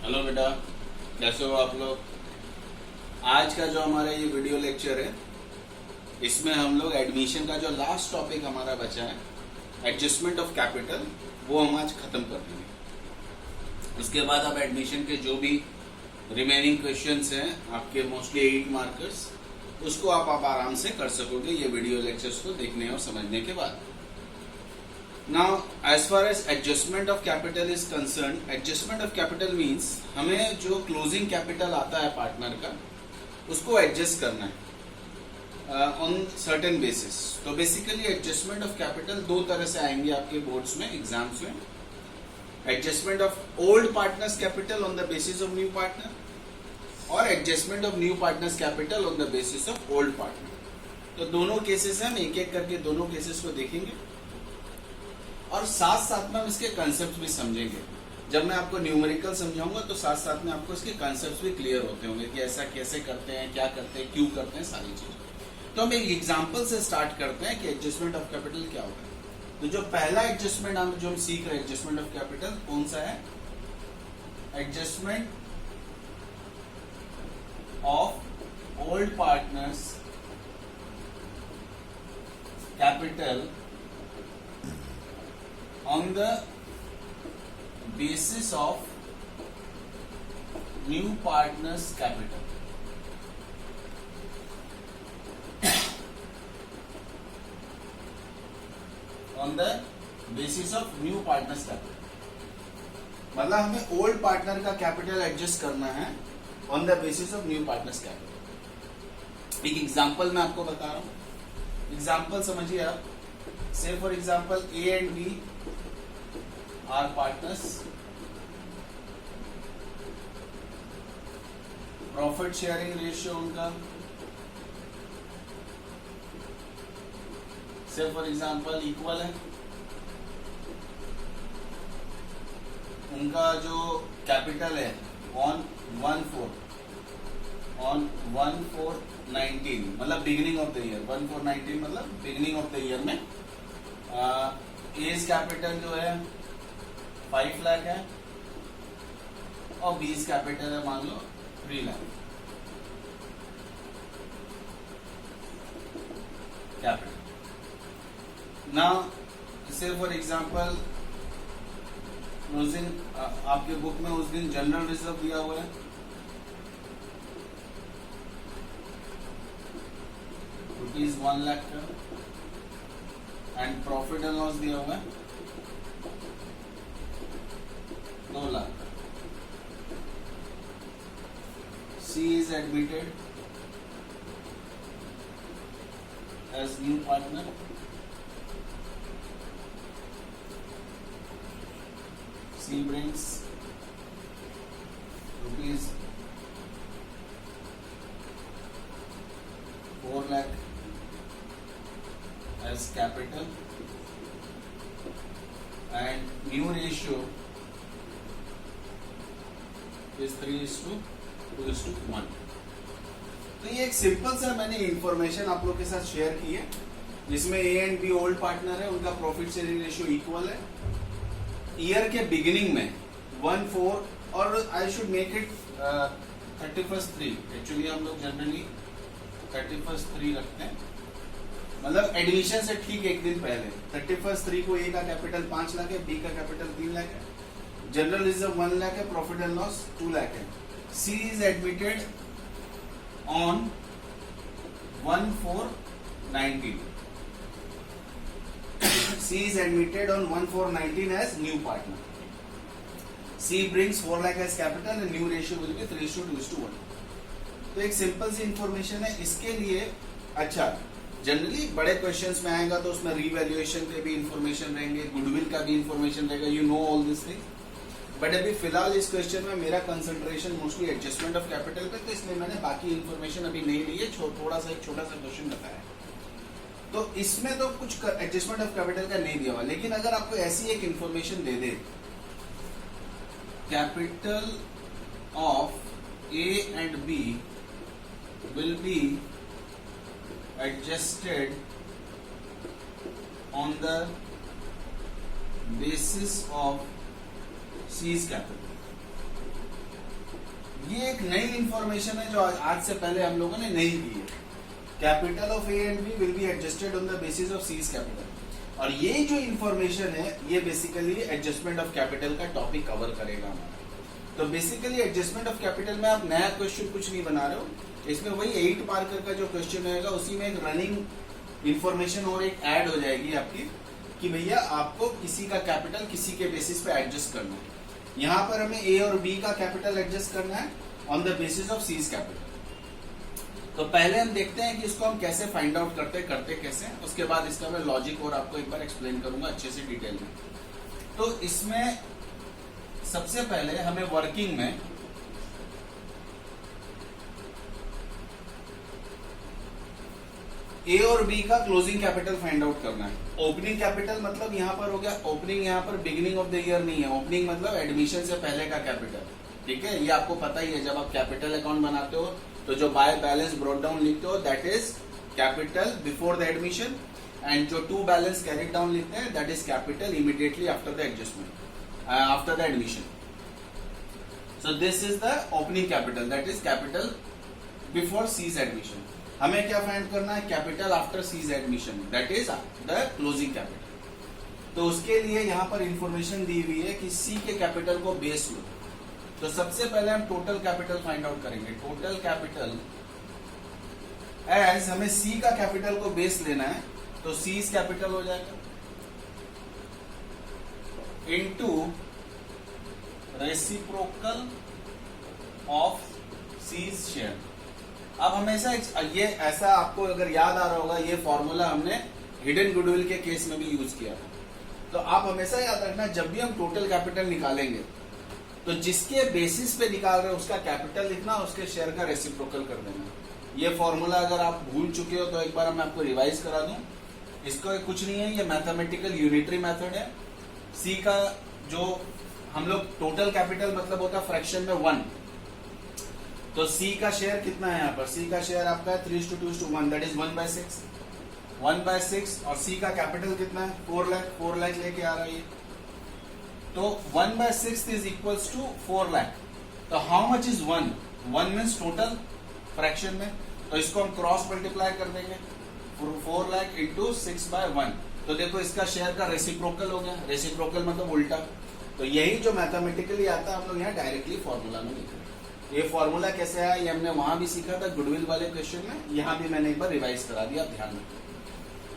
Hello बेटा, कैसे हो आप लोग। आज का जो हमारा ये वीडियो लेक्चर है, इसमें हम लोग एडमिशन का जो लास्ट टॉपिक हमारा बचा है, एडजस्टमेंट ऑफ कैपिटल, वो हम आज खत्म कर देंगे। उसके बाद अब एडमिशन के जो भी रिमेनिंग क्वेश्चंस हैं आपके, मोस्टली 8 मार्कर्स, उसको आप आराम से कर सकोगे ये वीडियो लेक्चर्स को देखने और समझने के बाद। Now, as far as adjustment of capital is concerned, adjustment of capital means हमें जो closing capital आता है पार्टनर का, उसको एडजस्ट करना है ऑन सर्टेन बेसिस। तो बेसिकली एडजस्टमेंट ऑफ कैपिटल दो तरह से आएंगे आपके बोर्ड्स में, एग्जाम्स में। Adjustment of old partners capital on the basis of new partner, और adjustment of new partners capital on the basis of old partner. तो दोनों केसेस हम एक एक करके दोनों केसेस को देखेंगे और साथ साथ में हम इसके कंसेप्ट भी समझेंगे। जब मैं आपको न्यूमेरिकल समझाऊंगा तो साथ साथ में आपको इसके कंसेप्ट भी क्लियर होते होंगे कि ऐसा कैसे करते हैं, क्या करते हैं, क्यों करते हैं, सारी चीजें। तो हम एक एग्जांपल से स्टार्ट करते हैं कि एडजस्टमेंट ऑफ कैपिटल क्या होता है। तो जो पहला एडजस्टमेंट हम सीख रहे हैं, एडजस्टमेंट ऑफ कैपिटल, कौन सा है? Adjustment of old partners capital on the basis of new partners capital। on the basis of new partners capital मतलब हमें ओल्ड पार्टनर का कैपिटल एडजस्ट करना है on the basis of new partners capital. एक example मैं आपको बता रहा हूं, एग्जांपल समझिए आप। Say for example A and B are partners, profit sharing ratio उनका से फॉर एग्जांपल इक्वल है। उनका जो कैपिटल है ऑन 1/4/19 मतलब बिगिनिंग ऑफ द ईयर, 1/4/19 मतलब बिगिनिंग ऑफ द ईयर में एज कैपिटल जो है 5 लाख है और बीस कैपिटल है मान लो 3 लाख कैपिटल। नाउ से फॉर एग्जांपल क्लोजिंग आपके बुक में उस दिन जनरल रिजर्व दिया हुआ है ₹1 लाख का, एंड प्रॉफिट एंड लॉस दिया हुआ है 2 lakh. C is admitted as new partner। C brings ₹4 lakh as capital, and new ratio is 3:2:1। तो ये एक सिंपल सा मैंने इंफॉर्मेशन आप लोग के साथ शेयर की है, जिसमें A and B old partner है, उनका प्रॉफिट शेयरिंग रेशियो इक्वल है। ईयर के बिगिनिंग में 1/4 और I should make it 31/3। Actually हम लोग जनरली 31/3 रखते हैं, मतलब एडमिशन से ठीक एक दिन पहले 31/3 को ए का कैपिटल 5 लाख है, बी का कैपिटल 3 लाख है, जनरल रिजर्व 1 लाख है, प्रॉफिट एंड लॉस 2 लाख है। C is admitted on 1/4/19। C is admitted on 1/4/19 as new partner. C brings 4 lakh as capital and new ratio will be 3:2:1। तो एक सिंपल सी इंफॉर्मेशन है इसके लिए। अच्छा, जनरली बड़े क्वेश्चंस में आएगा तो उसमें रीवैल्यूएशन के भी इंफॉर्मेशन रहेंगे, गुडविल का भी इंफॉर्मेशन रहेगा, you know all this thing. But अभी फिलहाल इस क्वेश्चन में मेरा concentration mostly adjustment of capital पे, तो इसलिए मैंने बाकी इंफॉर्मेशन अभी नहीं ली है, थोड़ा सा एक छोटा सा क्वेश्चन बताया। तो इसमें तो कुछ एडजस्टमेंट ऑफ कैपिटल का नहीं दिया हुआ, लेकिन अगर आपको ऐसी एक इंफॉर्मेशन दे दे, capital of A and B will be adjusted on the basis of C's capital. ये एक नई इंफॉर्मेशन है जो आज से पहले हम लोगों ने नहीं दी है। Capital of A and B will be adjusted on the basis of C's capital. और ये जो इंफॉर्मेशन है ये बेसिकली एडजस्टमेंट ऑफ कैपिटल का टॉपिक कवर करेगा हमारा। तो बेसिकली एडजस्टमेंट ऑफ कैपिटल में आप नया क्वेश्चन कुछ नहीं बना रहे हो, इसमें वही 8 मार्कर का जो क्वेश्चन रहेगा उसी में एक रनिंग इंफॉर्मेशन और एक ऐड हो जाएगी आपकी कि भैया आपको किसी का कैपिटल किसी के बेसिस पे एडजस्ट करना है। यहाँ पर हमें ए और बी का कैपिटल एडजस्ट करना है on the basis of C's capital. तो पहले हम देखते हैं कि इसको हम कैसे फाइंड आउट करते कैसे, उसके बाद इसका मैं लॉजिक और आपको एक बार एक्सप्लेन करूंगा अच्छे से डिटेल में। तो इसमें सबसे पहले हमें वर्किंग में ए और बी का क्लोजिंग कैपिटल फाइंड आउट करना है। ओपनिंग कैपिटल मतलब यहाँ पर हो गया ओपनिंग, यहाँ पर बिगिनिंग ऑफ द ईयर नहीं है, ओपनिंग मतलब एडमिशन से पहले का कैपिटल, ठीक है। ये आपको पता ही है, जब आप कैपिटल अकाउंट बनाते हो तो जो बाय बैलेंस ब्रॉट डाउन लिखते हो that is capital before the admission, and जो टू बैलेंस कैरी डाउन लिखते हैं that is capital immediately after the adjustment after the admission. So this is the opening capital, that is capital before C's admission. हमें क्या find करना है, capital after C's admission, that is the closing capital. तो उसके लिए यहाँ पर information दी हुई है कि सी के कैपिटल को बेस लो। तो सबसे पहले हम टोटल कैपिटल फाइंड आउट करेंगे। टोटल कैपिटल एज हमें सी का कैपिटल को बेस लेना है, तो सीज कैपिटल हो जाएगा into reciprocal of C's share. अब हमेशा ये ऐसा आपको अगर याद आ रहा होगा, ये फॉर्मूला हमने हिडन गुडविल के केस में भी यूज किया था। तो आप हमेशा याद रखना, जब भी हम टोटल कैपिटल निकालेंगे तो जिसके बेसिस पे निकाल रहे हैं उसका कैपिटल लिखना, उसके शेयर का रेसिप्रोकल कर देना। ये फॉर्मूला अगर आप भूल चुके हो तो एक बार मैं आपको रिवाइज करा दूं। इसको कुछ नहीं है, ये मैथमेटिकल यूनिटरी मेथड है। सी का जो हम लोग टोटल कैपिटल मतलब होता है फ्रैक्शन में 1, तो सी का शेयर कितना है यहाँ पर, सी का शेयर आपका है 3:2:1, दैट इज 1/6, 1/6। और सी का कैपिटल कितना है 4 लाख, 4 लाख लेके आ रहा है ये। तो 1/6 इज इक्वल्स टू 4 लाख। तो how much is 1 means total fraction में, तो इसको हम क्रॉस मल्टीप्लाई कर देंगे 4 लाख इंटू 6/1। तो देखो इसका शेयर का रेसिप्रोकल हो गया, रेसिप्रोकल मतलब उल्टा। तो यही जो मैथमेटिकली आता है हम लोग यहाँ डायरेक्टली फॉर्मूला में लिख रहे हैं। ये फॉर्मूला कैसे आया ये हमने वहां भी सीखा था गुडविल वाले क्वेश्चन में, यहाँ भी मैंने एक बार रिवाइज करा दिया, ध्यान रखिए।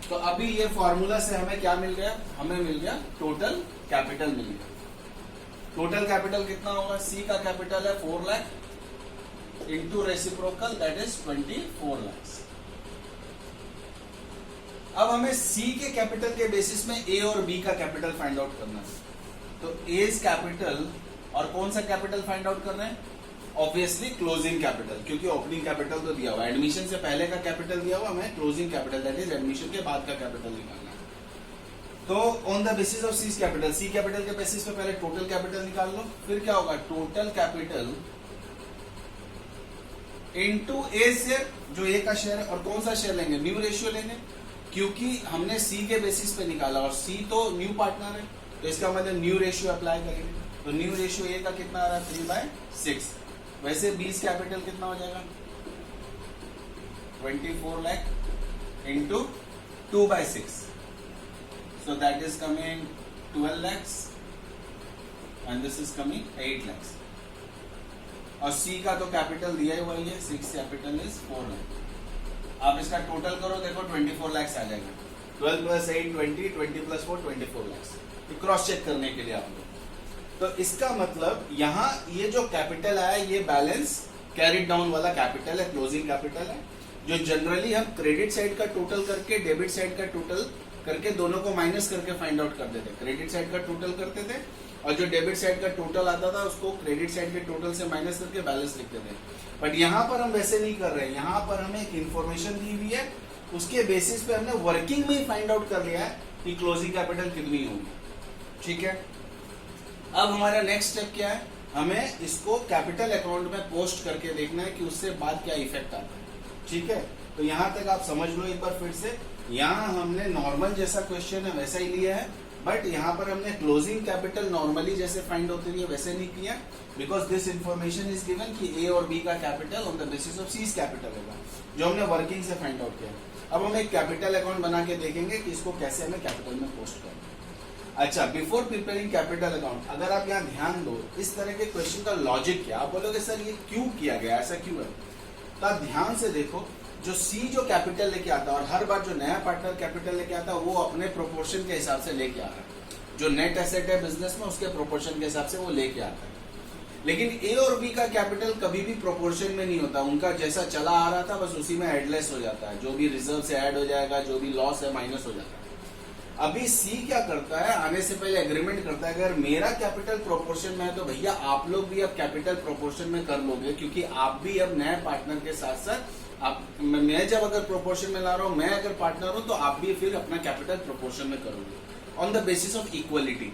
तो अभी ये फॉर्मूला से हमें क्या मिल गया, हमें मिल गया टोटल कैपिटल मिल गया। टोटल कैपिटल कितना होगा, सी का कैपिटल है 4 lakh into reciprocal that is 24 lakh. अब हमें सी के कैपिटल के बेसिस में ए और बी का कैपिटल फाइंड आउट करना है। तो एज कैपिटल और कौन सा कैपिटल फाइंड आउट कर रहे हैं, ऑब्वियसली क्लोजिंग कैपिटल, क्योंकि ओपनिंग कैपिटल तो दिया हुआ, एडमिशन से पहले का कैपिटल दिया हुआ, हमें closing capital that is admission के बाद का कैपिटल निकालना है। तो on the basis of C capital, C capital के बेसिस पे पहले टोटल कैपिटल निकाल लो, फिर क्या होगा total capital into A share, जो ए का शेयर है, और कौन सा शेयर लेंगे, न्यू रेशियो लेंगे, क्योंकि हमने सी के बेसिस पे निकाला और सी तो न्यू पार्टनर है, तो इसका मतलब न्यू रेशियो अप्लाई करेंगे। तो न्यू रेशियो ए का कितना आ रहा है 3/6। वैसे बीस कैपिटल कितना हो जाएगा 24 lakh into 2/6, so that is coming 12 lakhs and this is coming 8 lakhs। और सी का तो कैपिटल दिया ही वही है, 6 कैपिटल इज 4 लाख। आप इसका टोटल करो, देखो 24 लाख आ जाएगा। 12 + 8 20, 20 + 4 24 लाख। क्रॉस चेक करने के लिए आप लोग, तो इसका मतलब यहाँ ये जो कैपिटल आया ये बैलेंस कैरिड डाउन वाला कैपिटल है, क्लोजिंग कैपिटल है, जो जनरली हम क्रेडिट साइड का टोटल करके डेबिट साइड का टोटल करके दोनों को माइनस करके फाइंड आउट करते थे। क्रेडिट साइड का टोटल करते थे और जो डेबिट साइड का टोटल आता था उसको क्रेडिट साइड के टोटल से माइनस करके बैलेंस लिखते थे। बट यहाँ पर हम वैसे नहीं कर रहे हैं, यहाँ पर हमें एक इन्फॉर्मेशन दी हुई है, उसके बेसिस पे हमने वर्किंग में ही फाइंड आउट कर लिया है कि क्लोजिंग कैपिटल कितनी होगी, ठीक है। अब हमारा नेक्स्ट स्टेप क्या है, हमें इसको कैपिटल अकाउंट में पोस्ट करके देखना है कि उससे बाद क्या इफेक्ट आता है, ठीक है। तो यहाँ तक आप समझ लो एक बार फिर से, यहाँ हमने नॉर्मल जैसा क्वेश्चन है वैसा ही लिया है, बट यहाँ पर हमने क्लोजिंग कैपिटल नॉर्मली जैसे फाइंड होती है वैसे नहीं किया, because this information is given कि ए और बी का capital on the basis of C's capital होगा, जो हमने वर्किंग से फाइंड आउट किया। अब हम एक कैपिटल अकाउंट बना के देखेंगे कि इसको कैसे हमें कैपिटल में पोस्ट करना है। अच्छा, बिफोर प्रिपेयरिंग कैपिटल अकाउंट, अगर आप यहाँ ध्यान दो इस तरह के क्वेश्चन का लॉजिक क्या, आप बोलोगे सर ये क्यों किया गया, ऐसा क्यों है, तो आप ध्यान से देखो, जो सी जो कैपिटल लेके आता है और हर बार जो नया पार्टनर कैपिटल लेके आता है वो अपने प्रोपोर्शन के हिसाब से लेके आ रहा है, जो नेट एसेट है बिजनेस में उसके प्रोपोर्शन के हिसाब से वो लेके आता है। लेकिन ए और बी का कैपिटल कभी भी प्रोपोर्शन में नहीं होता, उनका जैसा चला आ रहा था बस उसी में एडलेस हो जाता है, जो भी रिजर्व से ऐड हो जाएगा, जो भी लॉस है माइनस हो जाता है। अभी सी क्या करता है, आने से पहले एग्रीमेंट करता है अगर मेरा कैपिटल प्रोपोर्शन में है तो भैया आप लोग भी अब कैपिटल प्रोपोर्शन में कर लोगे, क्योंकि आप भी अब नए पार्टनर के साथ साथ आप, मैं जब अगर प्रोपोर्शन में ला रहा हूं, मैं अगर पार्टनर हूं तो आप भी फिर अपना कैपिटल प्रोपोर्शन में करोगे on the basis of equality.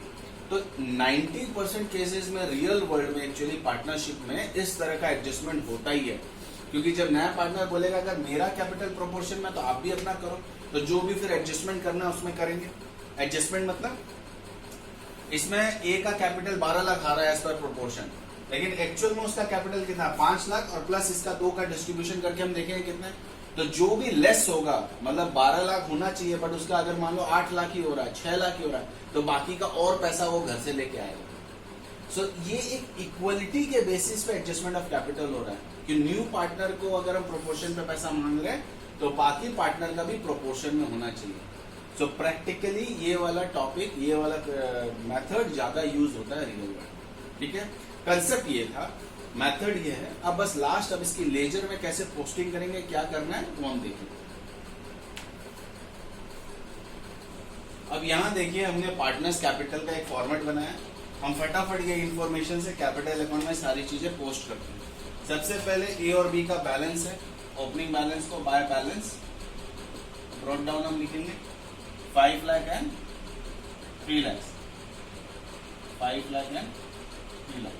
तो 90% केसेस में रियल वर्ल्ड में एक्चुअली पार्टनरशिप में इस तरह का एडजस्टमेंट होता ही है, क्योंकि जब नया पार्टनर बोलेगा अगर मेरा कैपिटल प्रोपोर्शन में तो आप भी अपना करो, तो जो भी फिर एडजस्टमेंट करना है उसमें करेंगे। एडजस्टमेंट मतलब इसमें ए का कैपिटल 12 लाख आ रहा है एज पर प्रोपोर्शन, लेकिन एक्चुअल में उसका कैपिटल कितना 5 लाख और प्लस इसका 2 का डिस्ट्रीब्यूशन करके हम देखेंगे कितना है, तो जो भी लेस होगा मतलब 12 लाख होना चाहिए बट उसका अगर मान लो 8 लाख ही हो रहा है, 6 लाख ही हो रहा है, तो बाकी का और पैसा वो घर से लेके आएगा। सो ये एक इक्वलिटी के बेसिस पे एडजस्टमेंट ऑफ कैपिटल हो रहा है कि न्यू पार्टनर को अगर हम प्रोपोर्शन पे पैसा मांग रहे हैं तो बाकी पार्टनर का भी प्रोपोर्शन में होना चाहिए। सो प्रैक्टिकली ये वाला टॉपिक, ये वाला मेथड ज्यादा यूज होता है रियल वर्ल्ड। ठीक है, कंसेप्ट ये था, मेथड ये है। अब बस लास्ट, अब इसकी लेजर में कैसे पोस्टिंग करेंगे, क्या करना है वो हम देखेंगे। अब यहां देखिए हमने पार्टनर्स कैपिटल का एक फॉर्मेट बनाया, हम फटाफट ये इंफॉर्मेशन से कैपिटल अकाउंट में सारी चीजें पोस्ट करते हैं। सबसे पहले ए और बी का बैलेंस है, ओपनिंग बैलेंस को बाय बैलेंस ब्रॉट डाउन हम लिखेंगे 5 लाख एंड 3 लाख, 5 लाख एंड 3 लाख।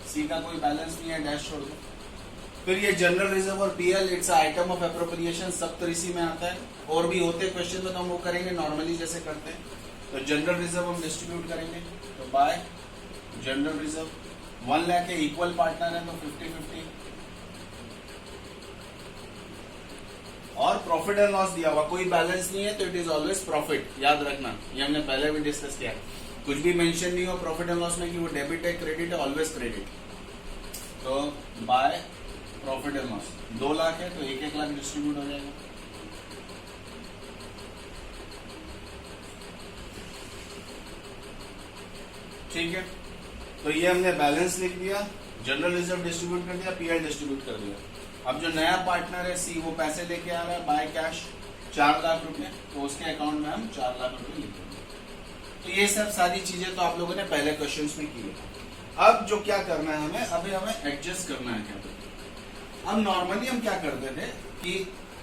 सी का कोई बैलेंस नहीं है, डैश छोड़ दो। फिर ये जनरल रिजर्व और PL, it's item of appropriation, सब तो इसी में आता है। और भी होते क्वेश्चन में तो हम वो करेंगे नॉर्मली जैसे करते हैं। तो जनरल रिजर्व हम डिस्ट्रीब्यूट करेंगे, तो बाय जनरल रिजर्व 1 लाख के इक्वल पार्टनर है तो 50-50, और प्रॉफिट एंड लॉस दिया हुआ, कोई बैलेंस नहीं है तो इट इज ऑलवेज प्रॉफिट, याद रखना, ये हमने पहले भी डिस्कस किया। कुछ भी मेंशन नहीं हो प्रॉफिट एंड लॉस में कि वो डेबिट है क्रेडिट है, ऑलवेज क्रेडिट। तो by profit and loss 2 lakh है तो 1-1 लाख डिस्ट्रीब्यूट हो जाएगा। ठीक है, तो ये हमने बैलेंस लिख दिया, जनरल रिजर्व डिस्ट्रीब्यूट कर दिया, पीएल डिस्ट्रीब्यूट कर दिया। अब जो नया पार्टनर है सी, वो पैसे लेके आ रहा है बाय कैश 4 लाख रुपए, तो उसके अकाउंट में हम 4 लाख रुपए लिख देंगे। तो ये सब सारी चीजें तो आप लोगों ने पहले क्वेश्चंस में की है। अब जो क्या करना है हमें, अभी हमें एडजस्ट करना है कैपिटल। अब नॉर्मली हम क्या करते थे कि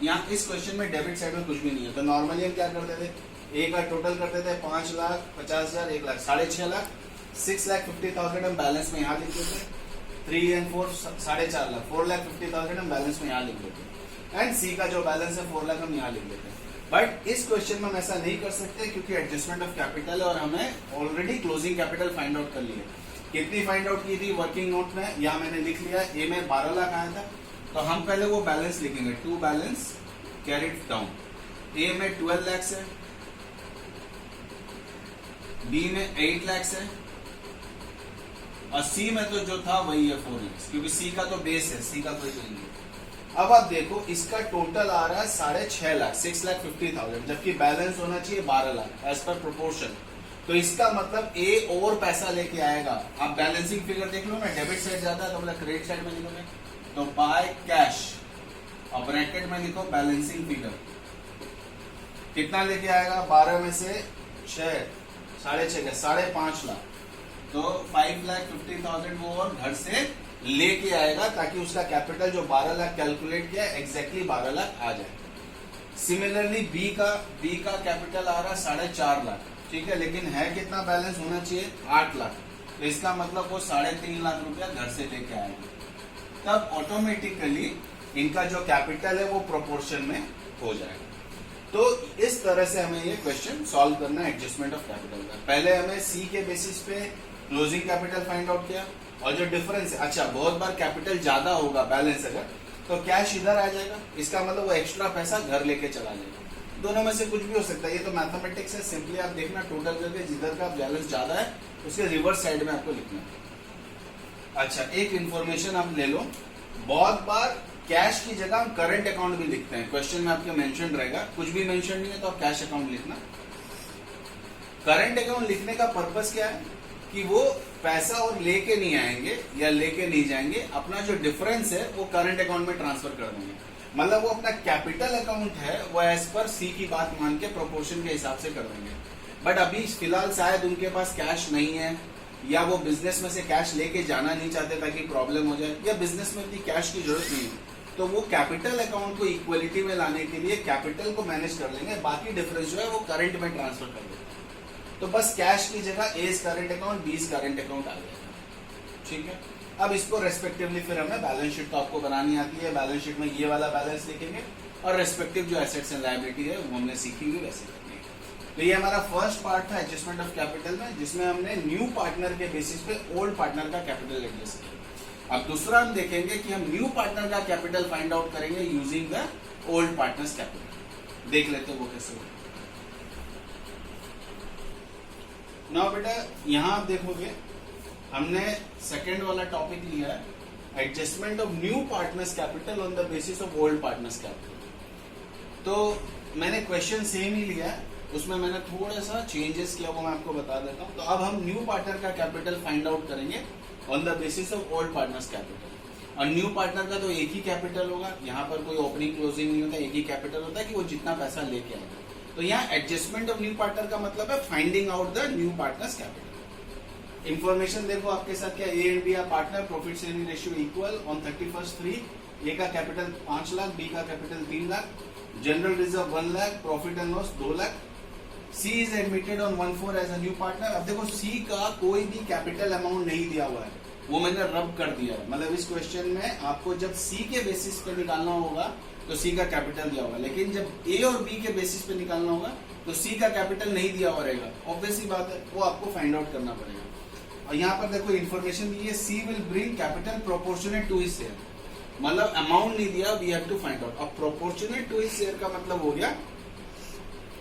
यहाँ इस क्वेश्चन में डेबिट साइड में कुछ भी नहीं है, तो नॉर्मली हम क्या करते थे, ए का टोटल करते थे 5,50,000, 1 लाख, 6.5 लाख, 6,50,000 हम बैलेंस में यहाँ लिख देते, 3 and 4 4.5 लाख, 4,50,000 हम बैलेंस में यहाँ लिख देते, एंड सी का जो बैलेंस है 4 लाख हम यहाँ लिख देते। बट इस क्वेश्चन में हम ऐसा नहीं कर सकते क्योंकि एडजस्टमेंट ऑफ कैपिटल है और हमें already closing capital find out कर लिया। कितनी फाइंड आउट की थी वर्किंग नोट में, यहाँ मैंने लिख लिया, ए में 12 लाख आया था, तो हम पहले वो बैलेंस लिखेंगे, टू बैलेंस कैरिड डाउन। ए में 12 लाख है, बी में 8 लाख है, और सी में तो जो था वही है 4 लाख, क्योंकि सी का तो बेस है, सी का कोई नहीं है। अब आप देखो इसका टोटल आ रहा है 6.5 लाख, 6,50,000, जबकि बैलेंस होना चाहिए 12 लाख एज पर प्रोपोर्शन। तो इसका मतलब ए और पैसा लेके आएगा। आप बैलेंसिंग फिगर देख लो ना, डेबिट साइड जाता है तो मतलब क्रेडिट साइड में लिखोगे, तो बाय कैश और ब्रैकेट में लिखो बैलेंसिंग फिगर, कितना लेके आएगा, 12 में से 6, 6.5 का 5.5 लाख, तो 5,50,000 वो और घर से लेके आएगा ताकि उसका कैपिटल जो 12 लाख कैलकुलेट किया एग्जैक्टली 12 लाख आ जाए। सिमिलरली बी का कैपिटल आ रहा है 4.5 लाख, ठीक है, लेकिन है कितना बैलेंस होना चाहिए 8 लाख, तो इसका मतलब वो 3.5 लाख रुपया घर से लेके आएगा। तब ऑटोमेटिकली इनका जो कैपिटल है वो प्रोपोर्शन में हो जाएगा। तो इस तरह से हमें ये क्वेश्चन सॉल्व करना है एडजस्टमेंट ऑफ कैपिटल का। पहले हमें सी के बेसिस पे क्लोजिंग कैपिटल फाइंड आउट किया, और जो डिफरेंस है, अच्छा बहुत बार कैपिटल ज्यादा होगा बैलेंस अगर, तो कैश इधर आ जाएगा, इसका मतलब वो एक्स्ट्रा पैसा घर लेके चला जाएगा। दोनों में से कुछ भी हो सकता है, ये तो मैथमेटिक्स है, सिंपली आप देखना टोटल करके जिधर का बैलेंस ज्यादा है उसके रिवर्स साइड में आपको लिखना है। अच्छा एक इंफॉर्मेशन आप ले लो, बहुत बार कैश की जगह हम करंट अकाउंट भी लिखते हैं, क्वेश्चन में आपके मेंशन रहेगा, कुछ भी मेंशन नहीं है तो आप कैश अकाउंट लिखना। करंट अकाउंट लिखने का पर्पस क्या है कि वो पैसा और लेके नहीं आएंगे या लेके नहीं जाएंगे, अपना जो डिफरेंस है वो करंट अकाउंट में ट्रांसफर कर देंगे। मतलब वो अपना कैपिटल अकाउंट है वो एज पर सी की बात मान के प्रोपोर्शन के हिसाब से कर देंगे। बट अभी फिलहाल शायद उनके पास कैश नहीं है, या वो बिजनेस में से कैश लेके जाना नहीं चाहते ताकि प्रॉब्लम हो जाए, या बिजनेस में इतनी कैश की जरूरत नहीं है, तो वो कैपिटल अकाउंट को इक्वलिटी में लाने के लिए कैपिटल को मैनेज कर लेंगे, बाकी डिफरेंस जो है वो करंट में ट्रांसफर कर देंगे। तो बस कैश की जगह A current account, B current account आ जाएगा। ठीक है, अब इसको रेस्पेक्टिवली फिर हमें बैलेंस शीट तो आपको बनानी आती है, बैलेंस शीट में ये वाला बैलेंस लिखेंगे और रेस्पेक्टिव जो एसेट्स एंड लायबिलिटी है वो हमने सीखी हुई वैसे करनी है। तो ये हमारा फर्स्ट पार्ट था एडजस्टमेंट ऑफ कैपिटल में, जिसमें हमने न्यू पार्टनर के बेसिस पे ओल्ड पार्टनर का कैपिटल एडजस्ट किया। अब दूसरा हम देखेंगे कि हम न्यू पार्टनर का कैपिटल फाइंड आउट करेंगे using the old partners capital. देख लेते हैं वो कैसे होगा। ना बेटा यहां आप देखोगे हमने सेकेंड वाला टॉपिक लिया है adjustment of new partners capital on the basis of old partners capital. तो मैंने क्वेश्चन सेम ही लिया है, उसमें मैंने थोड़ा सा चेंजेस किया, वो मैं आपको बता देता हूं। तो अब हम न्यू पार्टनर का कैपिटल फाइंड आउट करेंगे on the basis of old partners capital. और न्यू पार्टनर का तो एक ही कैपिटल होगा, यहाँ पर कोई ओपनिंग क्लोजिंग नहीं होता, एक ही कैपिटल होता है कि वो जितना पैसा लेके आएगा। तो यहाँ एडजस्टमेंट ऑफ न्यू पार्टनर का मतलब है finding out the new partners capital. Information देखो आपके साथ क्या, A and B are partner, profit sharing ratio equal on 31/3, A का कैपिटल 5 लाख, बी का capital 3 lakh, general reserve 1 lakh, profit and loss 2 lakh. C is admitted on 1/4 as a new partner. अब देखो सी का कोई भी कैपिटल अमाउंट नहीं दिया हुआ है, वो मैंने रब कर दिया है। मतलब इस क्वेश्चन में आपको जब सी के बेसिस पे निकालना होगा तो सी का कैपिटल दिया होगा, लेकिन जब ए और बी के बेसिस पे निकालना होगा तो सी का कैपिटल नहीं दिया हुआ रहेगा। ऑब्वियसली बात है, वो आपको फाइंड आउट करना पड़ेगा। और यहाँ पर देखो इन्फॉर्मेशन दी है, C will bring capital proportionate to his share. मतलब अमाउंट नहीं दिया, we have to find out. अब प्रोपोर्शनेट टू हिज शेयर का मतलब हो गया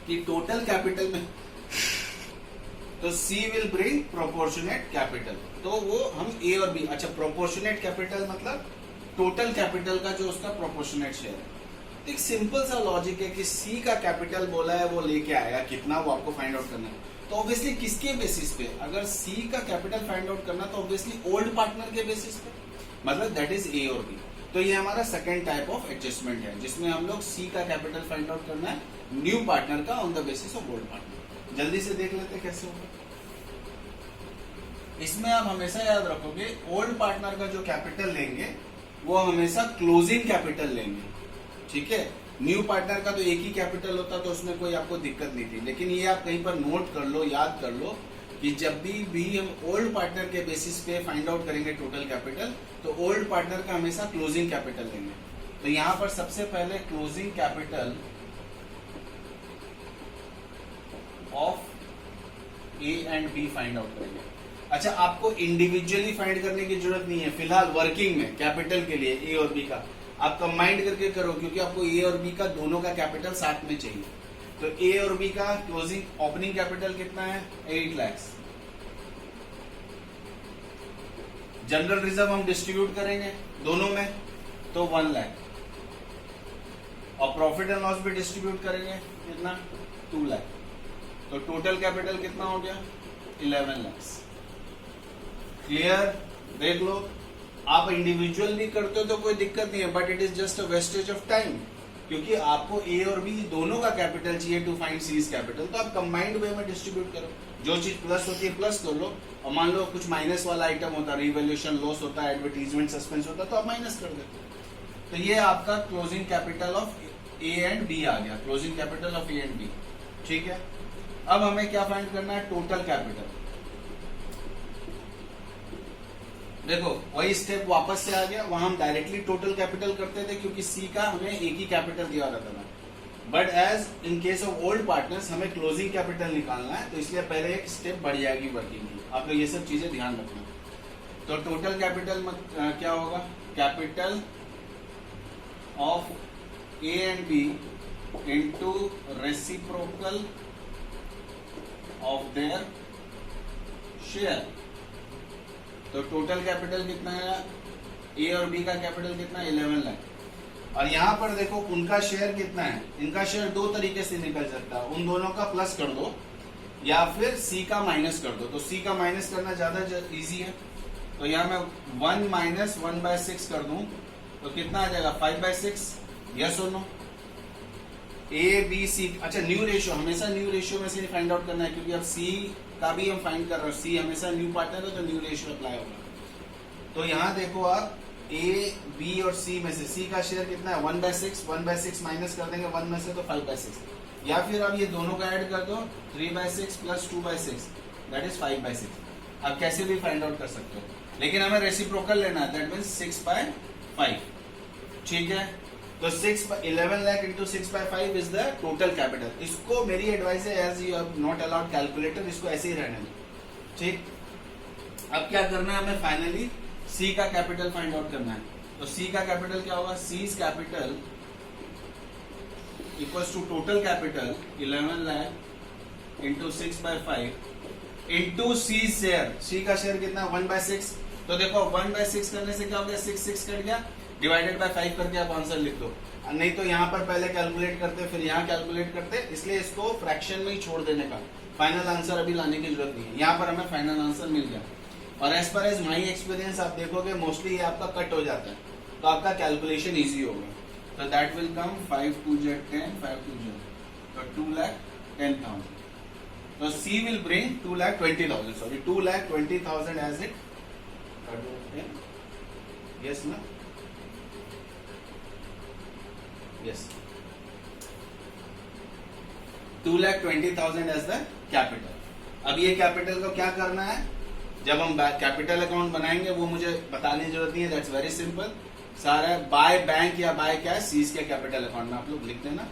कि टोटल कैपिटल में तो C will bring proportionate capital, तो वो हम ए और बी। अच्छा प्रोपोर्शनेट कैपिटल मतलब टोटल कैपिटल का जो उसका प्रोपोर्शनेट शेयर है। एक सिंपल सा लॉजिक है कि सी का कैपिटल बोला है वो लेके आएगा कितना, वो आपको फाइंड आउट करना है। तो ऑब्वियसली किसके बेसिस पे, अगर सी का कैपिटल फाइंड आउट करना तो ऑब्वियसली ओल्ड पार्टनर के बेसिस पे, मतलब दैट इज ए और बी। तो ये हमारा सेकेंड टाइप ऑफ एडजस्टमेंट है, जिसमें हम लोग सी का कैपिटल फाइंड आउट करना है न्यू पार्टनर का on the basis of old partner. जल्दी से देख लेते हैं कैसे होगा। इसमें आप हमेशा याद रखोगे ओल्ड पार्टनर का जो कैपिटल लेंगे वो हमेशा क्लोजिंग कैपिटल लेंगे। ठीक है, न्यू पार्टनर का तो एक ही कैपिटल होता तो उसमें कोई आपको दिक्कत नहीं थी, लेकिन ये आप कहीं पर नोट कर लो, याद कर लो कि जब भी हम ओल्ड पार्टनर के बेसिस पे फाइंड आउट करेंगे टोटल कैपिटल, तो ओल्ड पार्टनर का हमेशा क्लोजिंग कैपिटल लेंगे। तो यहां पर सबसे पहले closing capital of A and B find out करेंगे। अच्छा आपको इंडिविजुअली फाइंड करने की जरूरत नहीं है, फिलहाल वर्किंग में कैपिटल के लिए ए और बी का आप कंबाइंड करके करो, क्योंकि आपको ए और बी का दोनों का कैपिटल साथ में चाहिए। तो ए और बी का क्लोजिंग ओपनिंग कैपिटल कितना है, 8 लाख। जनरल रिजर्व हम डिस्ट्रीब्यूट करेंगे दोनों में तो 1 लाख, और प्रॉफिट एंड लॉस भी डिस्ट्रीब्यूट करेंगे कितना, 2 लाख। तो टोटल कैपिटल कितना हो गया, 11 लाख। क्लियर, देख लो। आप इंडिविजुअल भी करते हो तो कोई दिक्कत नहीं है, but it is just a wastage of time, क्योंकि आपको ए और बी दोनों का कैपिटल चाहिए टू फाइंड सीज कैपिटल। तो आप कंबाइंड वे में डिस्ट्रीब्यूट करो, जो चीज प्लस होती है प्लस कर लो, और मान लो कुछ माइनस वाला आइटम होता है, रिवैल्यूएशन लॉस होता है, एडवर्टीजमेंट सस्पेंस होता है, तो आप माइनस कर देते। तो ये आपका closing capital of A and B आ गया, closing capital of A and B. ठीक है, अब हमें क्या फाइंड करना है, टोटल कैपिटल। देखो वही स्टेप वापस से आ गया, वहां हम डायरेक्टली टोटल कैपिटल करते थे क्योंकि सी का हमें एक ही कैपिटल दिया रहता था। But as in case of old partners हमें क्लोजिंग कैपिटल निकालना है, तो इसलिए पहले एक स्टेप बढ़ जाएगी वर्किंग की। आप लोग ये सब चीजें ध्यान रखना। तो टोटल कैपिटल क्या होगा, capital of A and B into reciprocal of their share. तो टोटल कैपिटल कितना है, ए और बी का कैपिटल कितना है, 11 लाख। और यहाँ पर देखो उनका शेयर कितना है, इनका शेयर दो तरीके से निकल सकता है, उन दोनों का प्लस कर दो या फिर सी का माइनस कर दो। तो सी का माइनस करना ज्यादा इजी है, तो यहाँ मैं 1 माइनस 1/6 कर दूं तो कितना आ जाएगा, 5/6। यस और नो, ए बी सी। अच्छा, न्यू रेशियो, हमेशा न्यू रेशियो में से फाइंड आउट करना है, क्योंकि अब सी का भी हम फाइंड कर रहे हैं, सी हमेशा न्यू पार्टनर है तो न्यू रेशियो अप्लाई होगा। तो यहाँ देखो आप ए बी और सी में से सी का शेयर कितना है, 1/6, 1/6 माइनस कर देंगे 1 में से तो 5/6, या फिर आप ये दोनों का ऐड कर दो 3/6 प्लस 2/6 दैट इज 5/6। आप कैसे भी फाइंड आउट कर सकते हो, लेकिन हमें रेसिप्रोकल लेना है, दैट मीन्स 6/5। ठीक है, तो 11 lakh into 6/5 is the total capital. इसको मेरी एडवाइस है, as you have not allowed calculator, इसको ऐसे ही रहने दो। ठीक, अब क्या करना है, हमें फाइनली सी का कैपिटल फाइंड आउट करना है। तो सी का कैपिटल क्या होगा, C's capital equals to total capital 11 lakh into 6/5 into C share. C का शेयर कितना, 1/6। तो देखो 1/6 करने से क्या हो गया, 6 कट गया, डिवाइडेड बाय 5 करके आप आंसर लिख दो। नहीं तो यहाँ पर पहले कैलकुलेट करते फिर यहाँ कैलकुलेट करते, इसलिए इसको फ्रैक्शन में ही छोड़ देने का, फाइनल आंसर अभी लाने की जरूरत नहीं है। यहाँ पर हमें फाइनल आंसर मिल गया। और as per as my experience आप देखोगे मोस्टली ये आपका कट हो जाता है, तो आपका कैलकुलेशन इजी होगा। तो दैट विल कम 5 2 10 5 2 तो 2,10,000। तो C will bring 2,20,000, sorry 2,20,000 as it. Yes ना, यस, 2,20,000 एज द कैपिटल। अब ये कैपिटल को क्या करना है, जब हम कैपिटल अकाउंट बनाएंगे वो मुझे बताने की जरूरत नहीं है, दैट्स वेरी सिंपल। सारा बाय बैंक या बाय कैश सीज के कैपिटल अकाउंट में आप लोग लिख देना।